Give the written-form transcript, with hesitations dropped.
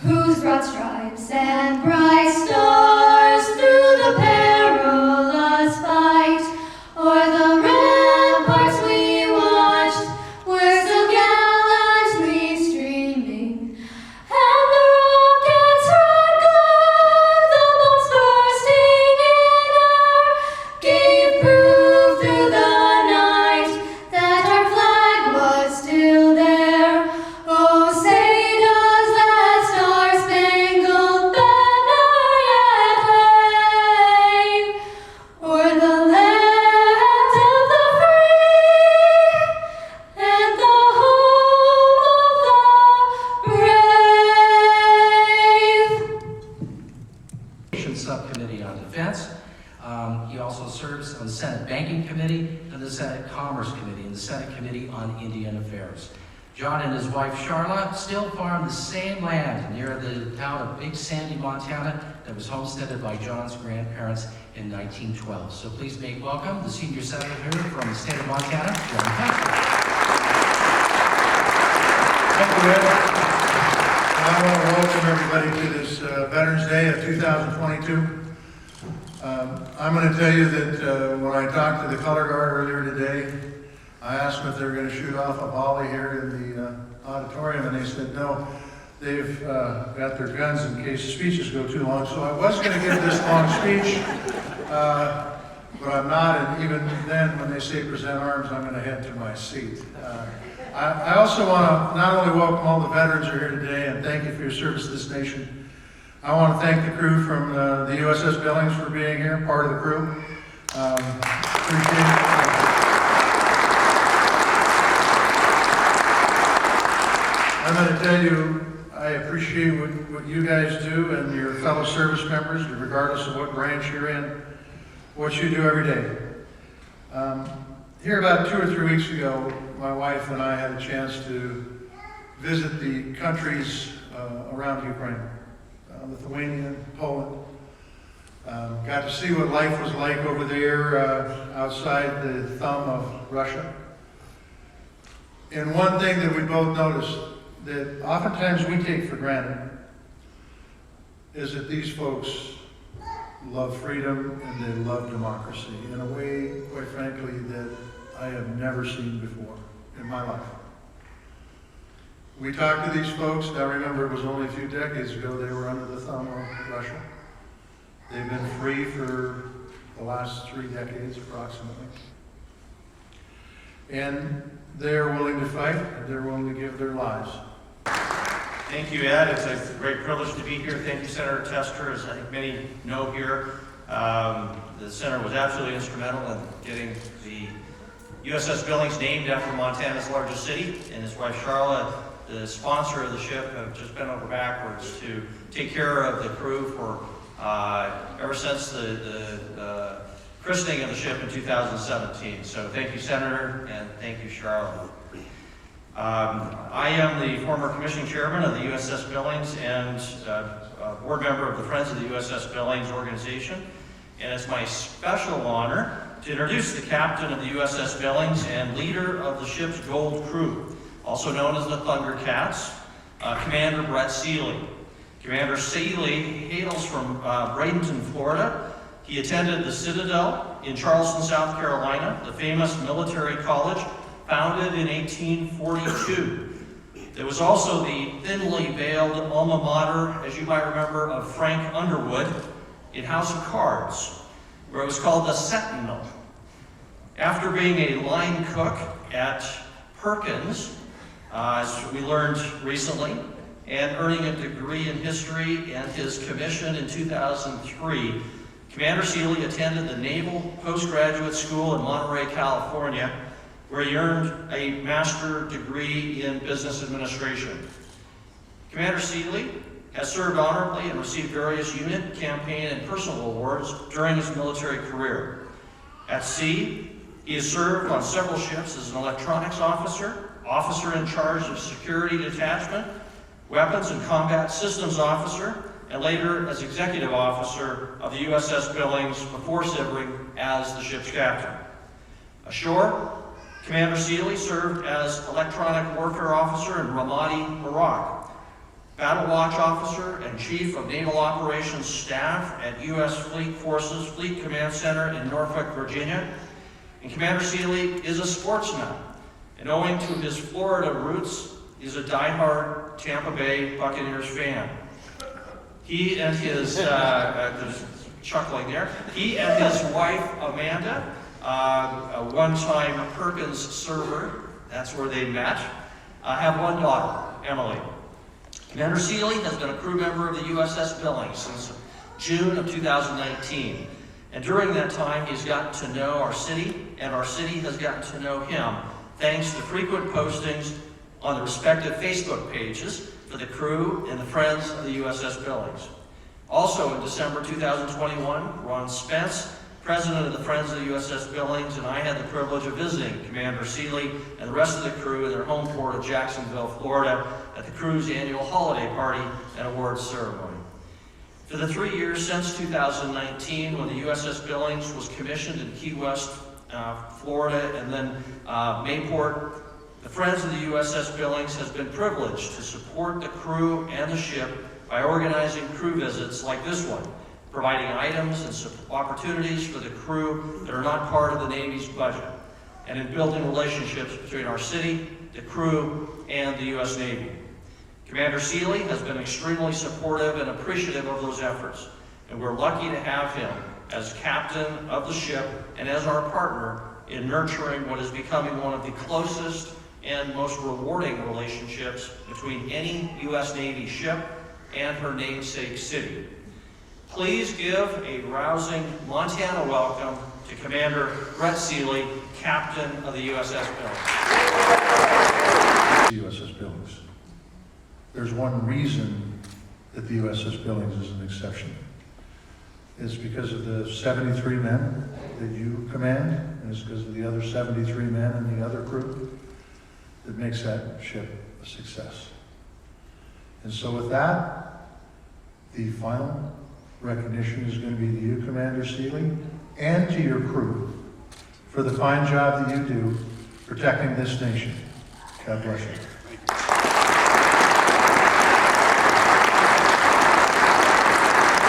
whose broad stripes and bright stars through the perilous fight o'er the ramparts we watched were so gallantly streaming, and the rockets' red glare, the bombs bursting in air, gave proof through the night that our flag was still there. Oh, say does that star-spangled banner yet wave o'er the land of the free and the home of the brave? Subcommittee on Defense. He also serves on the Senate Banking Committee and the Senate Commerce Committee and the Senate Committee on Indian Affairs. John and his wife Charla still farm the same land near the town of Big Sandy, Montana, that was homesteaded by John's grandparents in 1912. So please make welcome the senior senator here from the state of Montana, John Patrick. Thank you, Ed. I want to welcome everybody to this Veterans Day of 2022. I'm going to tell you that when I talked to the color guard earlier today, I asked them if they were going to shoot off a volley here in the auditorium, and they said no, they've got their guns in case the speeches go too long. So I was going to give this long speech, but I'm not, and even then when they say present arms, I'm going to head to my seat. I also want to not only welcome all the veterans who are here today and thank you for your service to this nation. I want to thank the crew from the USS Billings for being here, part of the crew. Appreciate it. I'm going to tell you, I appreciate what you guys do and your fellow service members, regardless of what branch you're in, what you do every day. Here about 2 or 3 weeks ago, my wife and I had a chance to visit the countries around Ukraine, Lithuania, Poland. Got to see what life was like over there outside the thumb of Russia. And one thing that we both noticed that oftentimes we take for granted is that these folks love freedom and they love democracy in a way, quite frankly, that I have never seen before in my life. We talked to these folks. Now remember, it was only a few decades ago they were under the thumb of Russia. They've been free for the last 3 decades approximately. And they're willing to fight, and they're willing to give their lives. Thank you, Ed. It's a great privilege to be here. Thank you, Senator Tester. As I think many know here, the Senator was absolutely instrumental in getting the USS Billings named after Montana's largest city, and his wife Charla, the sponsor of the ship, have just bent over backwards to take care of the crew for ever since the christening of the ship in 2017. So thank you, Senator, and thank you, Charla. I am the former commissioning chairman of the USS Billings and a board member of the Friends of the USS Billings organization. And it's my special honor to introduce the captain of the USS Billings and leader of the ship's gold crew, also known as the Thundercats, Commander Brett Seeley. Commander Seeley hails from Bradenton, Florida. He attended the Citadel in Charleston, South Carolina, the famous military college founded in 1842. It was also the thinly veiled alma mater, as you might remember, of Frank Underwood in House of Cards, where it was called the Sentinel. After being a line cook at Perkins, as we learned recently, and earning a degree in history and his commission in 2003, Commander Seeley attended the Naval Postgraduate School in Monterey, California, where he earned a master's degree in business administration. Commander Seeley has served honorably and received various unit, campaign, and personal awards during his military career. At sea, he has served on several ships as an electronics officer, officer in charge of security detachment, weapons and combat systems officer, and later as executive officer of the USS Billings before serving as the ship's captain. Ashore, Commander Seeley served as electronic warfare officer in Ramadi, Iraq. Battle Watch Officer and Chief of Naval Operations Staff at U.S. Fleet Forces Fleet Command Center in Norfolk, Virginia. And Commander Seeley is a sportsman, and owing to his Florida roots, is a diehard Tampa Bay Buccaneers fan. He and his, there's chuckling there, he and his wife, Amanda, a one-time Perkins server, that's where they met, have one daughter, Emily. Commander Seeley has been a crew member of the USS Billings since June of 2019. And during that time, he's gotten to know our city, and our city has gotten to know him, thanks to frequent postings on the respective Facebook pages for the crew and the friends of the USS Billings. Also in December 2021, Ron Spence, president of the Friends of the USS Billings, and I had the privilege of visiting Commander Seeley and the rest of the crew in their home port of Jacksonville, Florida, at the crew's annual holiday party and awards ceremony. For the 3 years since 2019, when the USS Billings was commissioned in Key West, Florida, and then Mayport, the Friends of the USS Billings has been privileged to support the crew and the ship by organizing crew visits like this one, providing items and opportunities for the crew that are not part of the Navy's budget, and in building relationships between our city, the crew, and the U.S. Navy. Commander Seeley has been extremely supportive and appreciative of those efforts, and we're lucky to have him as captain of the ship and as our partner in nurturing what is becoming one of the closest and most rewarding relationships between any U.S. Navy ship and her namesake city. Please give a rousing Montana welcome to Commander Brett Seeley, Captain of the USS Billings. USS Billings. There's one reason that the USS Billings is an exception. It's because of the 73 men that you command, and it's because of the other 73 men and the other crew that makes that ship a success. And so with that, the final recognition is going to be to you, Commander Seeley, and to your crew for the fine job that you do protecting this nation. God bless you.